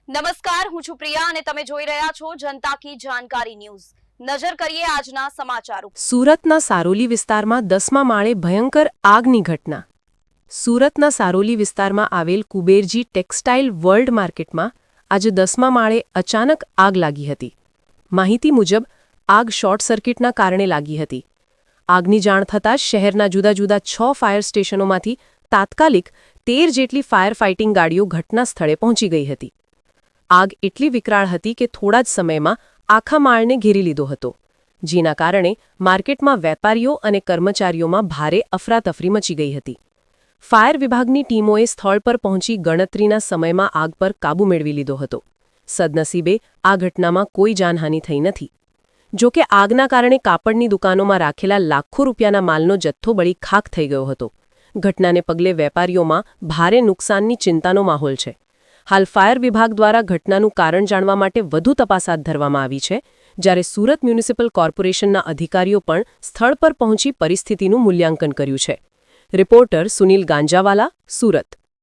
નમસ્કાર, હું છું પ્રિયા અને તમે જોઈ રહ્યા છો જનતા કી જાણકારી ન્યૂઝ। નજર કરીએ આજના સમાચાર ઉપર। સુરતના સારોલી વિસ્તારમાં 10મા માળે ભયંકર આગની ઘટના। સુરતના સારોલી વિસ્તારમાં આવેલ કુબેરજી ટેક્સટાઇલ વર્લ્ડ માર્કેટમાં આજે 10મા માળે અચાનક આગ લાગી હતી। માહિતી મુજબ આગ શોર્ટ સર્કિટના કારણે લાગી હતી। આગની જાણ થતાં જ શહેરના જુદા જુદા 6 ફાયર સ્ટેશનોમાંથી તાત્કાલિક 13 જેટલી ફાયર ફાઇટિંગ ગાડીઓ ઘટના સ્થળે પહોંચી ગઈ હતી। આગ એટલી વિકરાળ હતી કે થોડા જ સમયમાં આખા માળને ઘેરી લીધો હતો, જેના કારણે માર્કેટમાં વેપારીઓ અને કર્મચારીઓમાં ભારે અફરાતફરી મચી ગઈ હતી। ફાયર વિભાગની ટીમોએ સ્થળ પર પહોંચી ગણતરીના સમયમાં આગ પર કાબૂ મેળવી લીધો હતો। સદનસીબે આ ઘટનામાં કોઈ જાનહાનિ થઈ નથી। જો કે આગના કારણે કાપડની દુકાનોમાં રાખેલા લાખો રૂપિયાના માલનો જથ્થો બળી ખાખ થઈ ગયો હતો। ઘટનાને પગલે વેપારીઓમાં ભારે નુકસાનની ચિંતાનો માહોલ છે। હાલ ફાયર વિભાગ દ્વારા ઘટનાનું કારણ જાણવા માટે વધુ તપાસ હાથ ધરવામાં આવી છે, જ્યારે સુરત મ્યુનિસિપલ કોર્પોરેશનના અધિકારીઓ પણ સ્થળ પર પહોંચી પરિસ્થિતિનું મૂલ્યાંકન કર્યું છે। રિપોર્ટર સુનિલ ગાંજાવાલા, સુરત।